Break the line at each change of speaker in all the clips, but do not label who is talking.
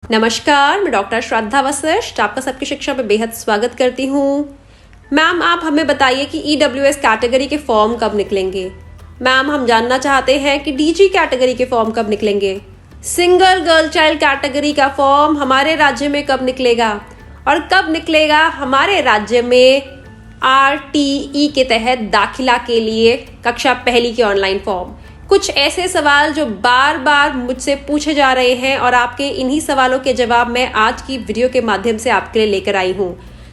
नमस्कार, मैं डॉक्टर श्रद्धा वशिष्ठ आपका सबकी शिक्षा में बेहद स्वागत करती हूँ। मैम, आप हमें बताइए कि ईडब्ल्यूएस कैटेगरी के फॉर्म कब निकलेंगे। मैम, हम जानना चाहते हैं कि डीजी कैटेगरी के फॉर्म कब निकलेंगे। सिंगल गर्ल चाइल्ड कैटेगरी का फॉर्म हमारे राज्य में कब निकलेगा और कब निकलेगा हमारे राज्य में आरटीई के तहत दाखिला के लिए कक्षा पहली के ऑनलाइन फॉर्म। कुछ ऐसे सवाल जो बार बार मुझसे पूछे जा रहे हैं और आपके इन्हीं सवालों के जवाब मैं आज की वीडियो के माध्यम से आपके लिए लेकर आई हूँ।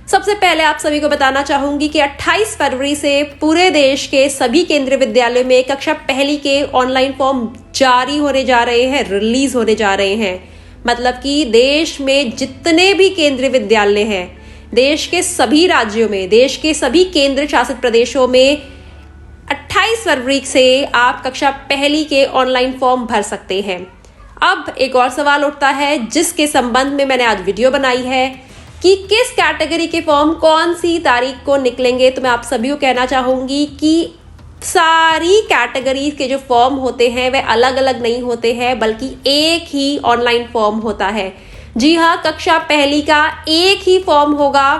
सबसे पहले आप सभी को बताना चाहूंगी कि 28 फरवरी से पूरे देश के सभी केंद्रीय विद्यालयों में कक्षा पहली के ऑनलाइन फॉर्म जारी होने जा रहे हैं, रिलीज होने जा रहे हैं। मतलब कि देश में जितने भी केंद्रीय विद्यालय हैं, देश के सभी राज्यों में, देश के सभी केंद्र शासित प्रदेशों में 28 फरवरी से आप कक्षा पहली के ऑनलाइन फॉर्म भर सकते हैं। अब एक और सवाल उठता है जिसके संबंध में मैंने आज वीडियो बनाई है कि किस कैटेगरी के फॉर्म कौन सी तारीख को निकलेंगे। तो मैं आप सभी को कहना चाहूंगी कि सारी कैटेगरी के जो फॉर्म होते हैं वे अलग अलग नहीं होते हैं, बल्कि एक ही ऑनलाइन फॉर्म होता है। जी हाँ, कक्षा पहली का एक ही फॉर्म होगा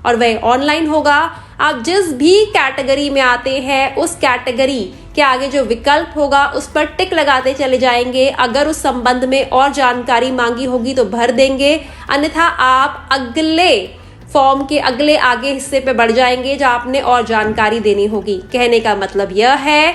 और वह ऑनलाइन होगा। आप जिस भी कैटेगरी में आते हैं उस कैटेगरी के आगे जो विकल्प होगा उस पर टिक लगाते चले जाएंगे। अगर उस संबंध में और जानकारी मांगी होगी तो भर देंगे, अन्यथा आप अगले फॉर्म के अगले आगे हिस्से पे बढ़ जाएंगे जहां आपने और जानकारी देनी होगी। कहने का मतलब यह है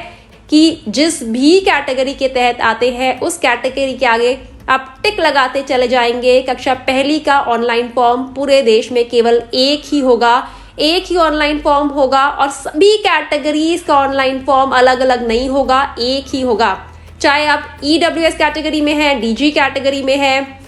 कि जिस भी कैटेगरी के तहत आते हैं उस कैटेगरी के आगे आप टिक लगाते चले जाएंगे। कक्षा पहली का ऑनलाइन फॉर्म पूरे देश में केवल एक ही होगा, एक ही ऑनलाइन फॉर्म होगा और सभी कैटेगरीज का ऑनलाइन फॉर्म अलग अलग नहीं होगा, एक ही होगा। चाहे आप ईडब्ल्यूएस कैटेगरी में हैं, डीजी कैटेगरी में हैं,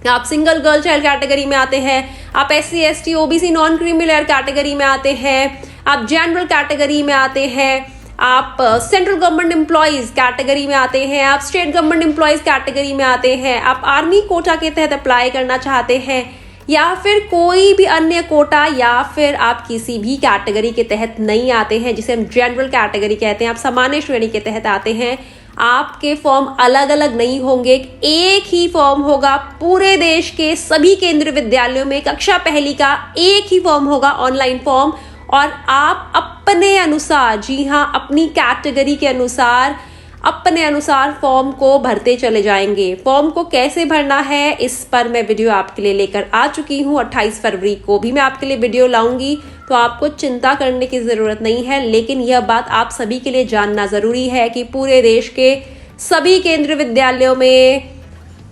आप सिंगल गर्ल चाइल्ड कैटेगरी में आते हैं, आप SC ST OBC non creamy layer category में आते हैं, आप जनरल कैटेगरी में आते हैं, आप सेंट्रल गवर्नमेंट एम्प्लॉयज कैटेगरी में आते हैं, आप स्टेट गवर्नमेंट एम्प्लॉयज कैटेगरी में आते हैं, आप आर्मी कोटा के तहत अप्लाई करना चाहते हैं या फिर कोई भी अन्य कोटा, या फिर आप किसी भी कैटेगरी के तहत नहीं आते हैं जिसे हम जनरल कैटेगरी कहते हैं, आप सामान्य श्रेणी के तहत आते हैं, आपके फॉर्म अलग अलग नहीं होंगे, एक ही फॉर्म होगा। पूरे देश के सभी केंद्रीय विद्यालयों में कक्षा पहली का एक ही फॉर्म होगा, ऑनलाइन फॉर्म, और आप अपने अनुसार, जी हाँ, अपनी कैटेगरी के अनुसार अपने अनुसार फॉर्म को भरते चले जाएंगे। फॉर्म को कैसे भरना है इस पर मैं वीडियो आपके लिए लेकर आ चुकी हूँ। 28 फरवरी को भी मैं आपके लिए वीडियो लाऊंगी, तो आपको चिंता करने की जरूरत नहीं है। लेकिन यह बात आप सभी के लिए जानना जरूरी है कि पूरे देश के सभी केंद्रीय विद्यालयों में,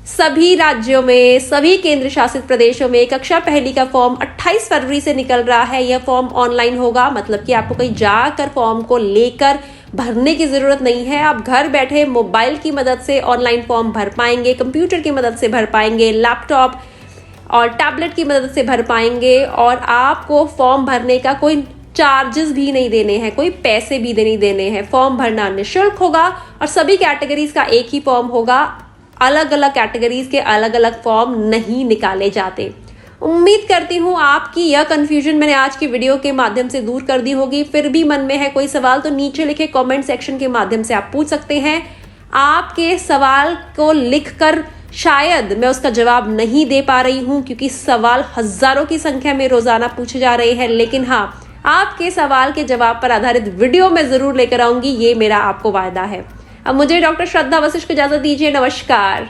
सभी राज्यों में, सभी केंद्र शासित प्रदेशों में कक्षा पहली का फॉर्म 28 फरवरी से निकल रहा है। यह फॉर्म ऑनलाइन होगा, मतलब कि आपको कहीं जाकर फॉर्म को लेकर भरने की जरूरत नहीं है। आप घर बैठे मोबाइल की मदद से ऑनलाइन फॉर्म भर पाएंगे, कंप्यूटर की मदद से भर पाएंगे, लैपटॉप और टैबलेट की मदद से भर पाएंगे, और आपको फॉर्म भरने का कोई चार्जेस भी नहीं देने हैं, कोई पैसे भी नहीं देने हैं। फॉर्म भरना निःशुल्क होगा और सभी कैटेगरीज का एक ही फॉर्म होगा। अलग अलग कैटेगरीज के अलग अलग फॉर्म नहीं निकाले जाते। उम्मीद करती हूँ आपकी यह कंफ्यूजन मैंने आज की वीडियो के माध्यम से दूर कर दी होगी। फिर भी मन में है कोई सवाल तो नीचे लिखे कमेंट सेक्शन के माध्यम से आप पूछ सकते हैं। आपके सवाल को लिखकर शायद मैं उसका जवाब नहीं दे पा रही हूँ, क्योंकि सवाल हजारों की संख्या में रोजाना पूछे जा रहे हैं, लेकिन हाँ, आपके सवाल के जवाब पर आधारित वीडियो मैं जरूर लेकर आऊंगी, ये मेरा आपको वायदा है। अब मुझे डॉक्टर श्रद्धा वशिष्ठ को इजाजत दीजिए। नमस्कार।